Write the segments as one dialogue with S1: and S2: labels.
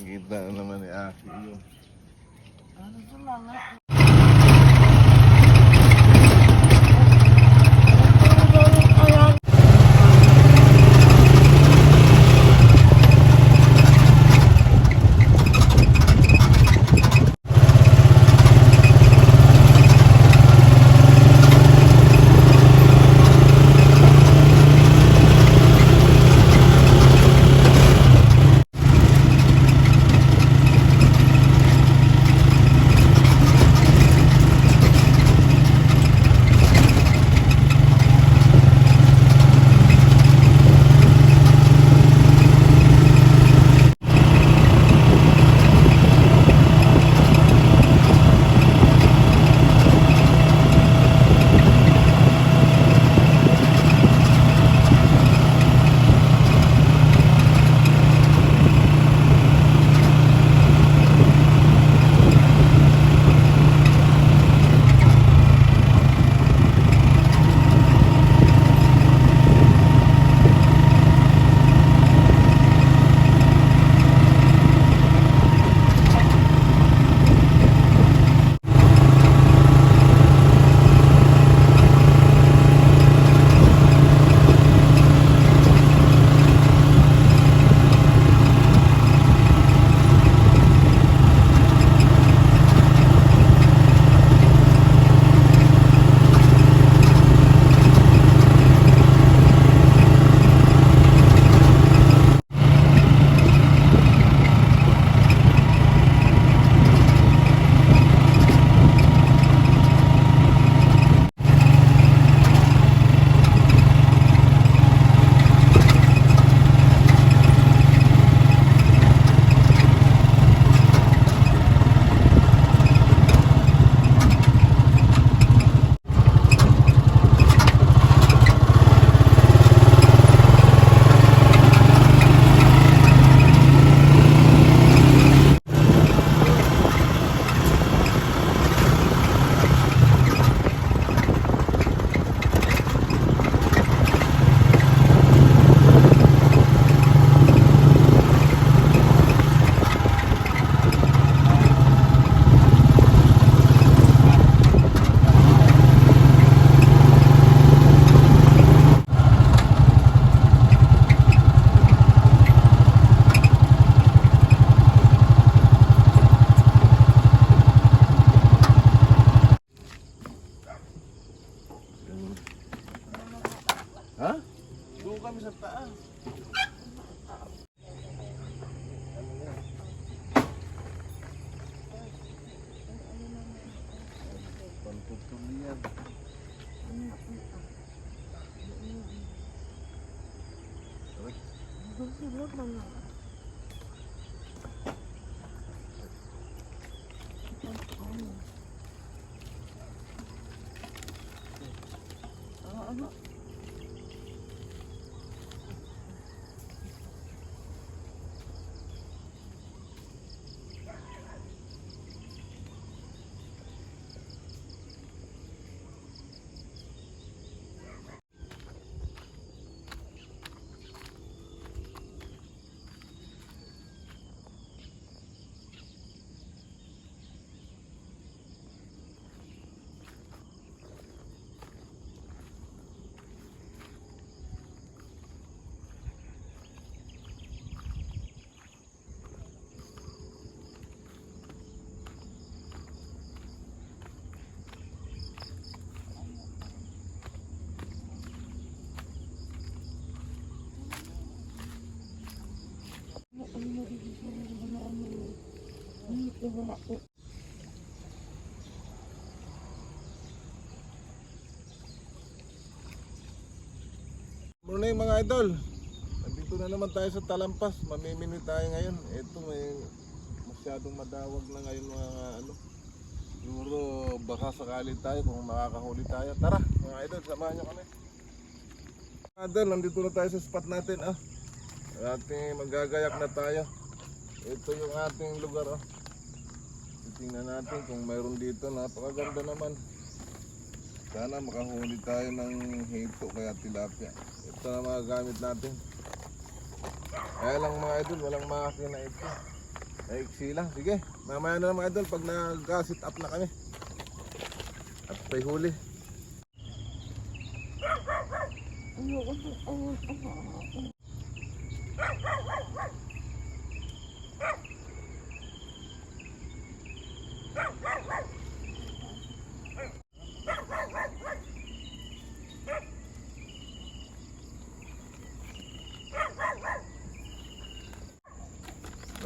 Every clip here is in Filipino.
S1: Nakita na naman ni Aki yun.
S2: Ano ito lang ha?
S1: Ha? Doon kami sa taas. Pantutulyan.
S2: Silog mga. Ano?
S1: Morning mga idol. Nandito na naman tayo sa Talampas. Mamimili tayo ngayon. Ito may masyadong madawag na ngayon mga ano. Siguro baka sakali tayo kung makakahuli tayo. Tara mga idol, samahan nyo kami. Mga idol, nandito na tayo sa spot natin. Ating magagayak na tayo. Ito yung ating lugar. Tingnan natin kung mayroon dito. Napakaganda naman. Sana makahuli tayo ng hito kaya tilapia. Ito na mga gamit natin. Kaya lang mga idol, walang makina ito. Maiksi lang. Sige, mamaya na lang mga idol pag nag-sit up na kami. At may huli.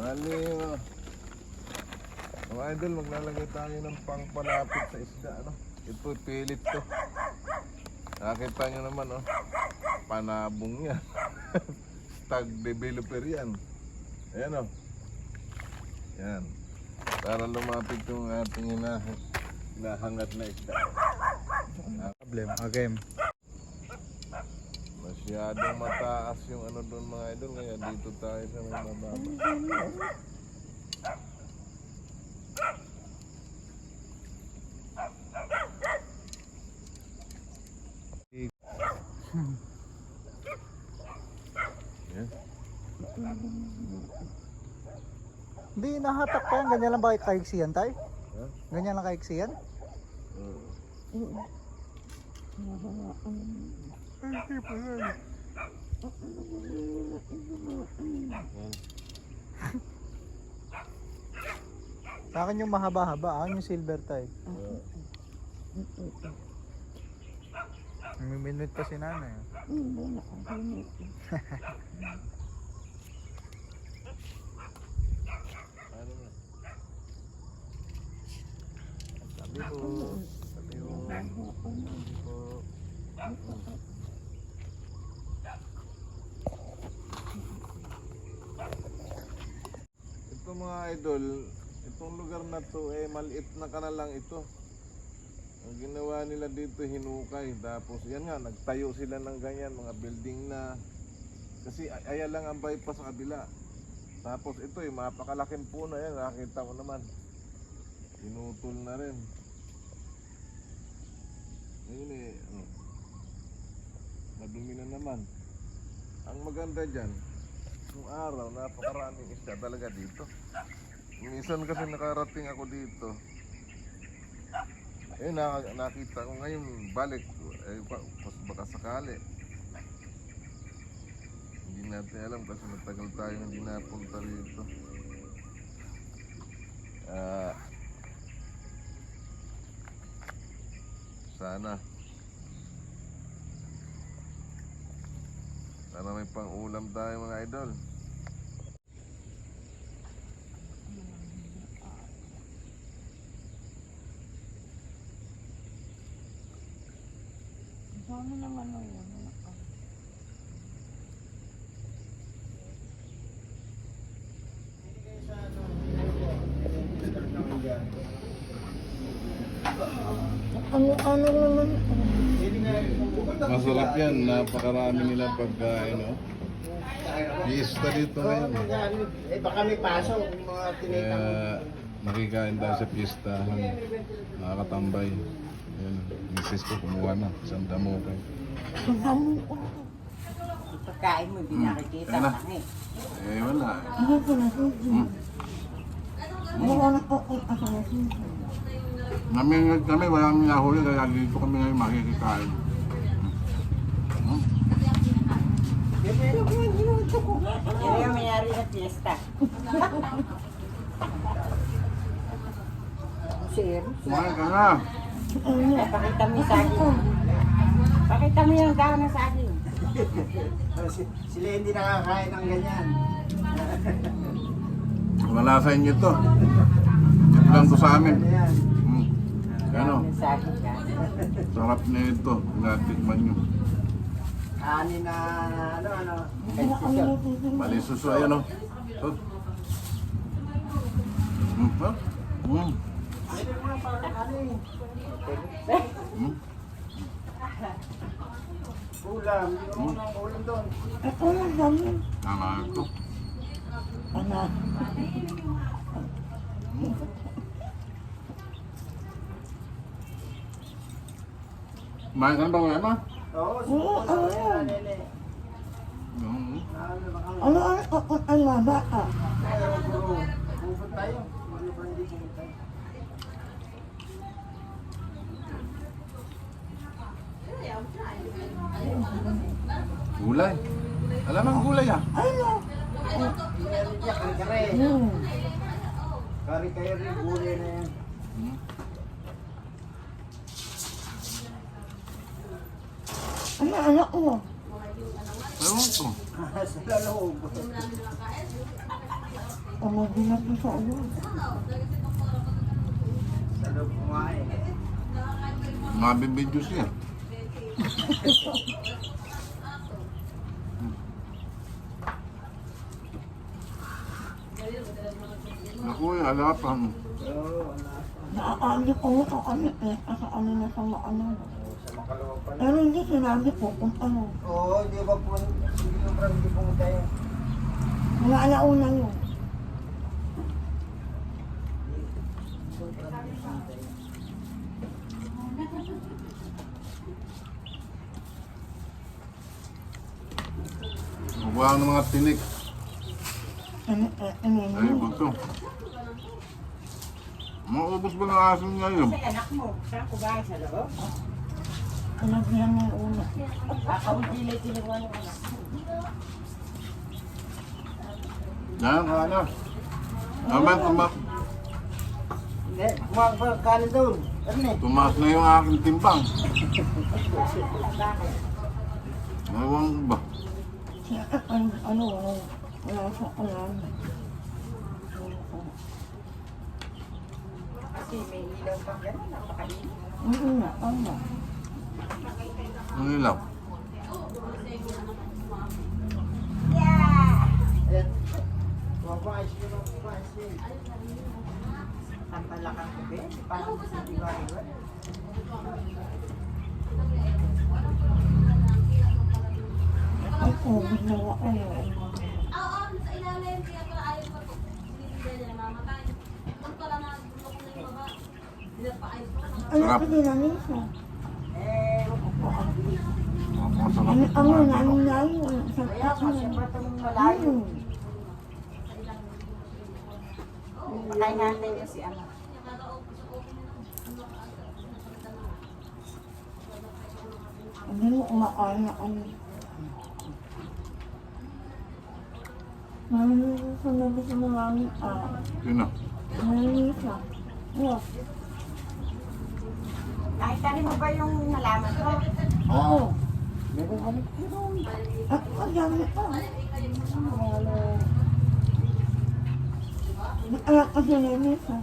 S1: Bali, mga idol, maglalagay tayo ng pangpalapit sa isda, ano? Ito, pilit to. Nakita nyo naman, oh. Panabong yan. Tag developer yan. Ayan, oh. Yan. Para lumapit yung ating hinahangat na isda.
S3: Problem. Okay.
S1: Masyadong mataas yung ano doon mga idol, kaya dito tayo sa may mababa. Yan.
S3: Hindi nahatak pa yan. Ganyan lang ba kaiksiyan tayo?
S1: Ha?
S3: Ganyan lang kaiksiyan? Sa akin yung mahaba-haba, akin yung silver tie. May minute pa si nanay.
S1: Ano na? Sabi ko. Sabi ko. Sabi ko. Ito mga idol, itong lugar na to maliit na kanalang ito. Ang ginawa nila dito hinukay, tapos yan nga nagtayo sila ng ganyan mga building na kasi ayan lang ang bypass sa kabila. Tapos ito mapakalaking puno yan, nakita ko naman. Pinutol na rin. Ayun madumi na naman. Ang maganda dyan, yung araw, napakaraming isda talaga dito. Minsan kasi nakarating ako dito. Nakita ko ngayon, balik, baka sakali. Hindi natin alam kasi matagal tayo hindi napunta dito. Sana may pang-ulam tayo mga idol.
S2: Ano naman ang yun? Ano naman?
S1: Masarap yan, napakarami nila pagkain, no? Fiesta dito ngayon.
S4: Baka may pasok yung mga
S1: Kaya nakikain tayo sa piestahan, nakakatambay. Ayan, misis ko kumuha na, isang damo pa.
S4: pagkain mo, hindi nakikita.
S1: Ayun na.
S4: Pangit.
S1: Wala. Kami walang nahuli kaya dito kami ngayon makikikain.
S4: Yan yung mayari na fiesta. Sir,
S1: Kumain ka na.
S4: pakita mo yung saging. Pakita mo yung daon ng saging.
S5: Sila hindi nakakain ng ganyan.
S1: Wala sa inyo to. Ito lang to sa amin.
S5: Ayan.
S1: Ano?
S4: Ng saging ka.
S1: Sarap na ito. Natikman nyo.
S5: Ani na ano.
S1: Mali suso. Ayan o. Oh.
S5: Ulam. Hindi mo ng ulam doon.
S1: Tama ito. Kumain ka na ba wala ma?
S5: Oo, suko na. Nene.
S3: Ano ang baka?
S5: Guru.
S1: Gulay. Alam ang gulay ah.
S5: Meron niya, kare-kare. Kare-kare, gulay na yan.
S2: Ano, anak ko?
S1: Ewan ko.
S5: Sa loob.
S2: Ano, bilang ko sa iyo?
S5: Sa loob kumain.
S1: Mabibidyo siya. Naku, halapan.
S5: Oo, wala.
S2: Nakakaali ko sa ano eh. Kasi ano na sa ano.
S5: Sa makalawa pa na.
S2: Pero hindi sinabi ko kung ano.
S5: Oo, di ba po, sobrang di pumunta yan.
S2: Mga alauna yun.
S1: Mabuha ng mga tinik.
S2: Ano,
S1: Ay, buto. Maubos ba ng aso niya yun?
S4: Kasi anak mo, saan ko ba sa loob?
S2: Pinagyan na yung una.
S4: Kakawagilay ginawa ng anak mo.
S1: Yan, ano? Naman,
S5: Hindi, kumakain ka na doon. Ano eh?
S1: tumaas na yung aking timbang. Ewan ko ba?
S2: Ano, wala sa alam.
S4: Kasi may ilaw pang gano'n, napakalinis.
S2: Hindi na, ano.
S1: Ang ilaw.
S5: Ayan. Kumakain siya, kumakain siya.
S4: Ang palakang ko, eh. Parang hindi ba iwan?
S2: Ay, COVID na ako. Ano,
S6: Sa ilalim, kaya pala ayaw pa po. Hindi niya namamatay. Doon pala na bulok na yung baba. Pinapaayos pa lang.
S2: ano
S1: Sarap.
S2: ko din ang isa?
S4: Eh,
S1: Masarap.
S2: Ano, namin na yun. Sa
S4: kaya kasi ba't mong malayo? Patay natin yung si ano.
S2: Hindi mo kumakain na ano. Namin sa nabi sa marami.
S1: Sino?
S2: Namin siya. Yes.
S4: Nakita rin mo ba yung nalaman ko?
S2: Oo.
S5: Meron kami doon.
S2: At madami pa. Anak kasi namin siya.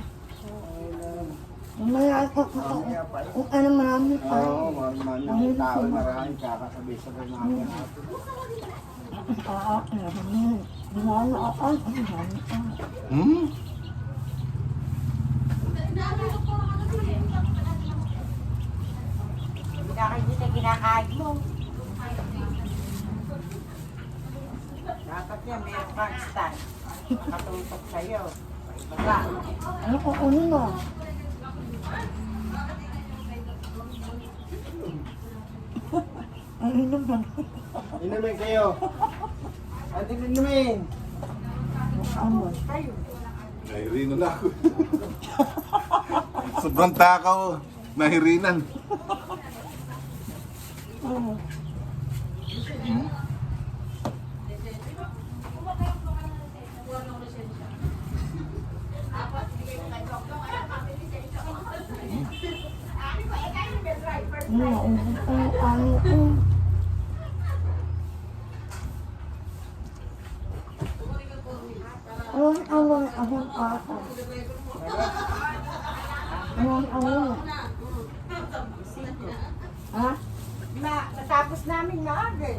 S2: Mamaya ako kung ano marami pa.
S5: Oo, maraming tao, maraming kakasabay-sabay namin.
S2: Gumana ako. Ang dami pa.
S1: Hmm?
S4: Nakikita kinakain mo. Dapat yan, meron kang stand. Nakatutok sa'yo. Baba.
S2: Ano ko kunin mo? Ay, inom ba?
S5: Inumin kayo. Ate, inumin.
S2: Ano?
S1: Nahirina na ako. Sobrang takaw. Nahirinan.
S2: Ano?
S1: Hmm?
S2: Naubos ko yung ano ko. Anong awang ahong ako? Anong awang? Ha?
S4: Natapos namin nga agad.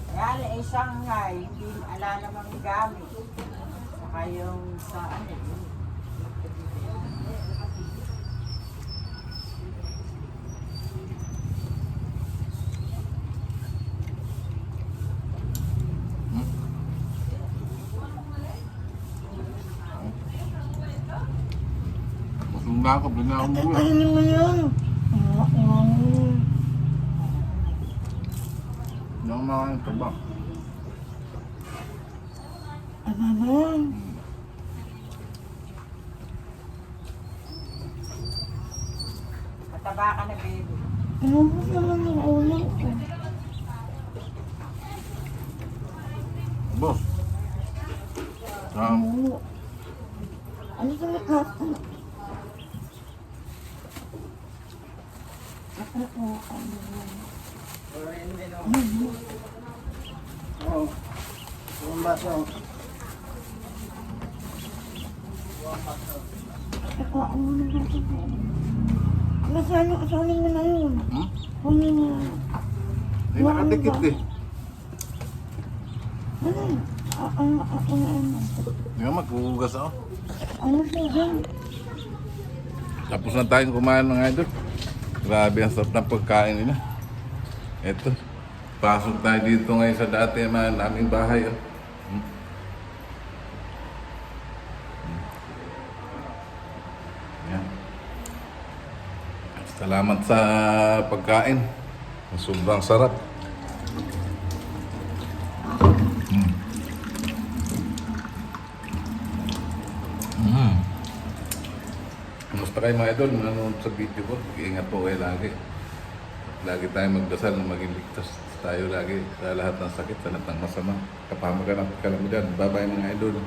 S4: Kaya lang isang nga, hindi ala namang gamit. Saka yung sa ano,
S1: Masung na ako. Bili na akong buwan.
S2: Kainin mo yun.
S1: Hindi ako makakain tabak.
S2: Ano ba?
S4: Mataba ka na, baby.
S2: Inubos naman yung ulam ko.
S1: Boss.
S2: Ano? Ano sa lakas?
S5: Oo. Yung baso.
S2: Ako, ano na natin? Masano, kunin mo na yun.
S1: Hmm?
S2: Kunin mo na.
S1: Hindi nakadikit eh.
S2: Ano? Ano?
S1: Hindi nga maghuhugas ako.
S2: Ano siya dyan?
S1: Tapos na tayong kumain mga idol. Grabe ang sarap ng pagkain nila. Eto. Pasok tayo dito ngayon sa dati naming bahay. Oh. Yan. Salamat sa pagkain. Sobrang sarap. Kumusta kayo mga idol? Nanonood sa video ko. Iingat po kayo lagi. Lagi tayong magdasal na maging ligtas tayo lagi sa lahat ng sakit, sa lahat ng masama. Kapamagan at kalamidad. Bye-bye mga idol.